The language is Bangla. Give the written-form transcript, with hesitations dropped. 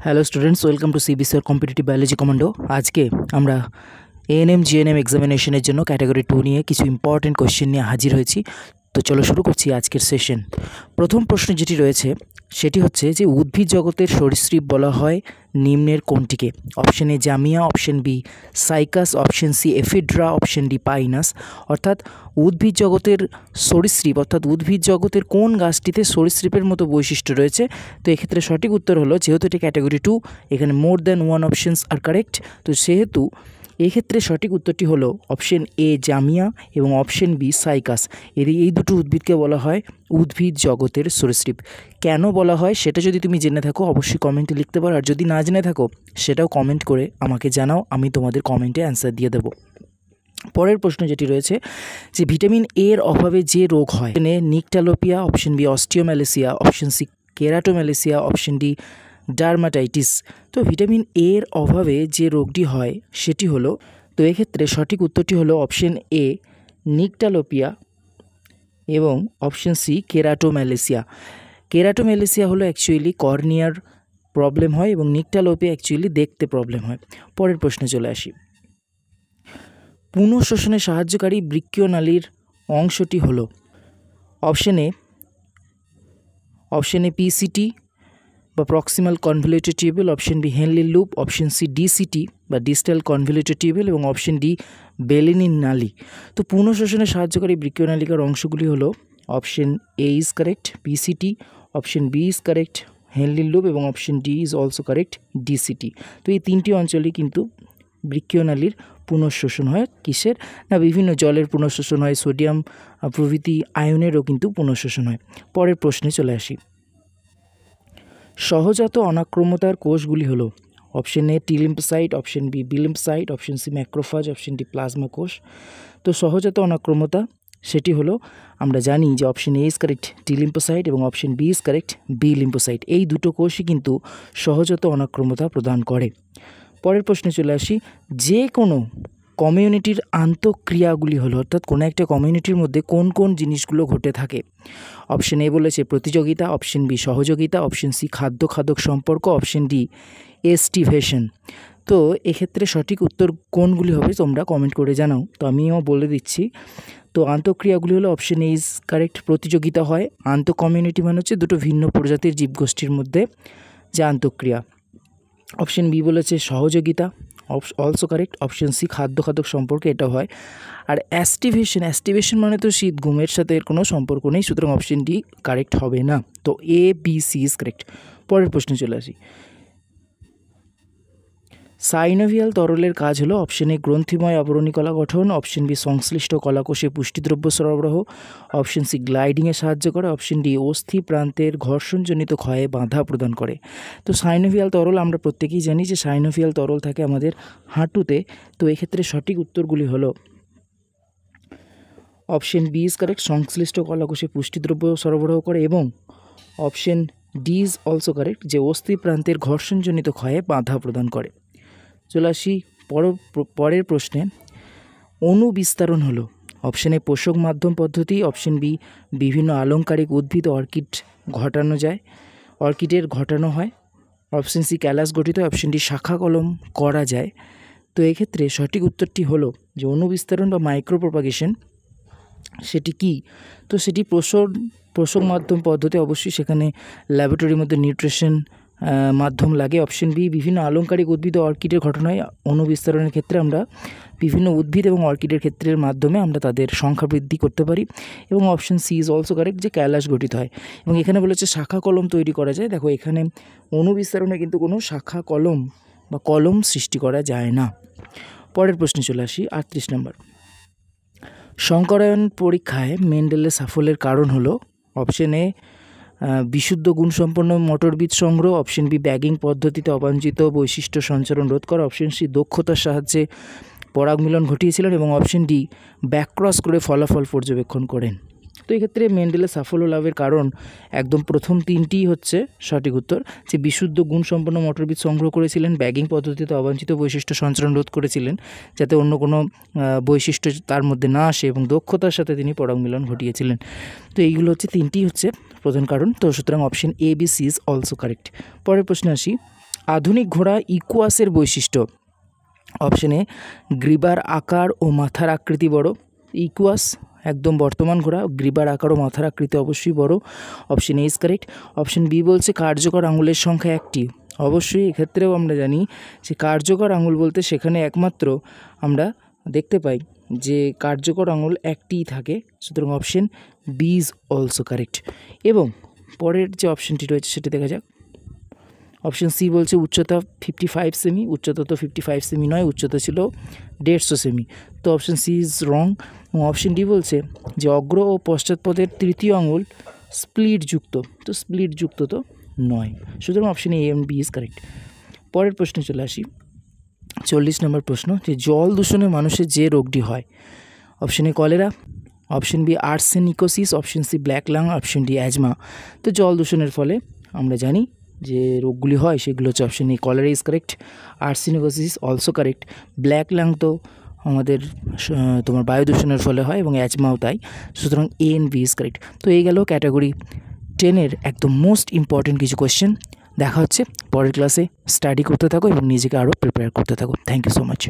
Hello students, welcome to CBCR competitive biology commando. আজকে আমরা এএনএম জিএনএম এক্সামিনেশনের জন্য ক্যাটাগরি 2 নিয়ে কিছু ইম্পর্টেন্ট কোয়েশ্চেন নিয়ে হাজির হয়েছি। তো চলো শুরু করছি আজকের সেশন। প্রথম প্রশ্ন যেটি রয়েছে সেটি হচ্ছে যে উদ্ভিদ জগতের সরীসৃপ বলা হয় নিম্নের কোনটিকে? Option A zamia, option B cycas, option C ephedra, option D pinus. অর্থাৎ উদ্ভিদ জগতের সরীসৃপ অর্থাৎ উদ্ভিদ জগতের কোন গাছটিতে সরীসৃপের মতো বৈশিষ্ট্য রয়েছে? তো এক্ষেত্রে সঠিক উত্তর হলো, যেহেতু এটি ক্যাটাগরি 2, এখানে মোর দ্যান ওয়ান অপশনস আর কারেক্ট। তো সেহেতু এক্ষেত্রে সঠিক উত্তরটি হলো অপশন এ জামিয়া এবং অপশন বি সাইকাস। এই দুটো উদ্ভিদকে বলা হয় উদ্ভিদ জগতের সরীসৃপ। কেন বলা হয় সেটা যদি তুমি জেনে থাকো অবশ্যই কমেন্টে লিখতে পারো, আর যদি না জেনে থাকো সেটাও কমেন্ট করে আমাকে জানাও, আমি তোমাদের কমেন্টে অ্যান্সার দিয়ে দেবো। পরের প্রশ্ন যেটি রয়েছে যে ভিটামিন এ এর অভাবে যে রোগ হয়, nyctalopia, option B osteomalacia, option C keratomalacia, option D dermatitis. তো ভিটামিন এ এর অভাবে যে রোগটি হয় সেটি হলো, তো এক্ষেত্রে সঠিক উত্তরটি হলো অপশন এ নিকটালোপিয়া এবং অপশন সি কেরাটোম্যালেসিয়া। কেরাটোম্যালেসিয়া হলো অ্যাকচুয়ালি কর্নিয়ার প্রবলেম হয় এবং নিকটালোপিয়া অ্যাকচুয়ালি দেখতে প্রবলেম হয়। পরের প্রশ্নে চলে আসি। পুনঃশোষণে সাহায্যকারী বৃক্কীয় নালীর অংশটি হলো অপশন এ পিসিটি বা proximal convoluted tubule, option B Henle loop, option C DCT বা ডিস্টাল কনভলিউটেড টিউবেল এবং অপশন ডি বেলিনিন নালী। তো পুনঃশোষণে সাহায্যকারী বৃক্কীয় নালিকার অংশগুলি হলো option A is correct PCT, option B is correct Henle loop এবং option D is also correct DCT. তো এই তিনটি অঞ্চলেই কিন্তু বৃক্কীয় নালীর পুনঃশোষণ হয়। কিসের না? বিভিন্ন জলের পুনঃশোষণ হয়, সোডিয়াম প্রভৃতি আয়নেরও কিন্তু পুনঃশোষণ হয়। পরের প্রশ্নে চলে আসি। সহজাত অনাক্রম্যতার কোষগুলি হলো option A T lymphocyte, option B B lymphocyte, option C macrophage, option D plasma কোষ। তো সহজাত অনাক্রম্যতা সেটি হলো, আমরা জানি যে option A is correct T lymphocyte এবং option B is correct B lymphocyte. এই দুটো কোষই কিন্তু সহজাত অনাক্রম্যতা প্রদান করে। পরের প্রশ্নে চলে আসি। যে কোনো কমিউনিটির আন্তঃক্রিয়াগুলি হলো, অর্থাৎ কোনো একটা কমিউনিটির মধ্যে কোন কোন জিনিসগুলো ঘটে থাকে? অপশন এ বলেছে প্রতিযোগিতা, অপশন বি সহযোগিতা, অপশন সি খাদ্য খাদক সম্পর্ক, অপশন ডি এস্টিভেশন। তো এক্ষেত্রে সঠিক উত্তর কোনগুলি হবে তোমরা কমেন্ট করে জানাও। তো আমিও বলে দিচ্ছি। তো আন্তঃক্রিয়াগুলি হলো অপশন এ ইজ কারেক্ট প্রতিযোগিতা হয়। আন্তঃ কমিউনিটি মানে হচ্ছে দুটো ভিন্ন প্রজাতির জীবগোষ্ঠীর মধ্যে যে আন্তঃক্রিয়া। অপশন বি বলেছে সহযোগিতা, অলসো কারেক্ট। অপশন সি খাদ্য খাদক সম্পর্কে, এটাও হয়। আর অ্যাস্টিভেশন মানে তো শীত, ঘুমের সাথে এর কোনো সম্পর্ক নেই, সুতরাং অপশন ডি কারেক্ট হবে না। তো এ বি সি ইজ কারেক্ট। পরের প্রশ্নে চলে আসি। সাইনোভিয়াল তরলের কাজ হলো অপশন এ গ্রন্থিময় আবরণী কলা গঠন, অপশন বি সংশ্লিষ্ট কলাকোষে পুষ্টিদ্রব্য সরবরাহ, অপশন সি গ্লাইডিংয়ে সাহায্য করে, অপশন ডি অস্থি প্রান্তের ঘর্ষণজনিত ক্ষয়ে বাধা প্রদান করে। তো সাইনোভিয়াল তরল আমরা প্রত্যেকেই জানি যে সাইনোভিয়াল তরল থাকে আমাদের হাঁটুতে। তো এক্ষেত্রে সঠিক উত্তরগুলি হলো অপশন বি ইজ কারেক্ট সংশ্লিষ্ট কলাকোষে পুষ্টিদ্রব্য সরবরাহ করে এবং option D is also correct যে অস্থি প্রান্তের ঘর্ষণজনিত ক্ষয়ে বাধা প্রদান করে। চলে আসি পরের প্রশ্নে। অণু বিস্তারণ হলো অপশন এ পোষক মাধ্যম পদ্ধতি, অপশন বি বিভিন্ন আলংকারিক উদ্ভিদ অর্কিডের ঘটানো হয়, অপশন সি ক্যালাস গঠিত, অপশন ডি শাখা কলম করা যায়। তো এক্ষেত্রে সঠিক উত্তরটি হলো যে অণু বিস্তারণ বা মাইক্রোপ্রোপাগেশন সেটি কি? তো সেটি পোষক মাধ্যম পদ্ধতি, অবশ্যই সেখানে ল্যাবরেটরির মধ্যে নিউট্রিশন মাধ্যম লাগে। অপশন বি বিভিন্ন আলংকারিক উদ্ভিদ ও অর্কিডের ঘটনায় অণু বিস্তারণের ক্ষেত্রে আমরা বিভিন্ন উদ্ভিদ এবং অর্কিডের ক্ষেত্রের মাধ্যমে আমরা তাদের সংখ্যা বৃদ্ধি করতে পারি এবং option C is also correct যে ক্যালাস গঠিত হয়। এবং এখানে বলেছে শাখা কলম তৈরি করা যায়। দেখো এখানে অণু বিস্তারণে কিন্তু কোনো শাখা কলম বা কলম সৃষ্টি করা যায় না। পরের প্রশ্নে চলে আসি 38 নম্বর। সংকরায়ন পরীক্ষায় মেন্ডেলের সাফল্যের কারণ হলো অপশন এ বিশুদ্ধ গুণসম্পন্ন মটর বীজ সংগ্রহ, অপশন বি ব্যাগিং পদ্ধতিতে অবাঞ্ছিত বৈশিষ্ট্য সঞ্চারণ রোধ করা, অপশন সি দক্ষতার সাহায্যে পরাগ মিলন ঘটিয়েছিলেন এবং অপশন ডি ব্যাকক্রস করে ফলাফল পর্যবেক্ষণ করেন। তো এক্ষেত্রে মেন্ডেলের সাফল্য লাভের কারণ একদম প্রথম তিনটিই হচ্ছে সঠিক উত্তর, যে বিশুদ্ধ গুণসম্পন্ন মটর বীজ সংগ্রহ করেছিলেন, ব্যাগিং পদ্ধতিতে অবাঞ্ছিত বৈশিষ্ট্য সঞ্চারণ রোধ করেছিলেন যাতে অন্য কোনো বৈশিষ্ট্য তার মধ্যে না আসে, এবং দক্ষতার সাথে তিনি পরাগ মিলন ঘটিয়েছিলেন। তো এইগুলো হচ্ছে তিনটি হচ্ছে প্রধান কারণ। তো সুতরাং option A B C is also correct. পরের প্রশ্নে আসি। আধুনিক ঘোড়া ইকুয়াসের বৈশিষ্ট্য। অপশন এ গ্রীবার আকার ও মাথার আকৃতি বড়। ইকুয়াস একদম বর্তমান ঘোড়া, গ্রীবার আকার ও মাথার আকৃতি অবশ্যই বড়। Option A is correct. Option B বলছে কার্যকর আঙুলের সংখ্যা 1টি। অবশ্যই এক্ষেত্রেও আমরা জানি যে কার্যকর আঙুল বলতে সেখানে একমাত্র আমরা দেখতে পাই যে কার্যকর আঙুল 1টিই থাকে, সুতরাং option B is also correct. এবং পরের যে অপশনটি রয়েছে সেটি দেখা যাক। অপশন সি বলছে উচ্চতা 55 সেমি। উচ্চতা তো 55 সেমি নয়, উচ্চতা ছিল 150 সেমি। তো অপশন সি ইজ রং। এবং অপশন ডি বলছে যে অগ্র ও পশ্চাৎপদের তৃতীয় আঙুল স্প্লিট যুক্ত। তো স্প্লিট যুক্ত তো নয়, সুতরাং option A and B is correct. পরের প্রশ্নে চলে আসি। 40 নম্বর প্রশ্ন, যে জল দূষণে মানুষের যে রোগটি হয়। Option A cholera, option B arsenicosis, option C black lung, option D asthma. তো জল দূষণের ফলে আমরা জানি যে রোগগুলি হয় সেগুলো হচ্ছে option A cholera is correct, arsenicosis also correct, black lung তো আমাদের তোমার বায়ু দূষণের ফলে হয় এবং অ্যাজমাও তাই, সুতরাং এ এন্ড বি ইজ কারেক্ট। তো এই গেল ক্যাটাগরি 10-এর একদম মোস্ট ইম্পর্টেন্ট কিছু কোয়েশ্চেন। দেখা হচ্ছে পরের ক্লাসে। স্টাডি করতে থাকো এবং নিজেকে আরও প্রিপেয়ার করতে থাকো। Thank you so much.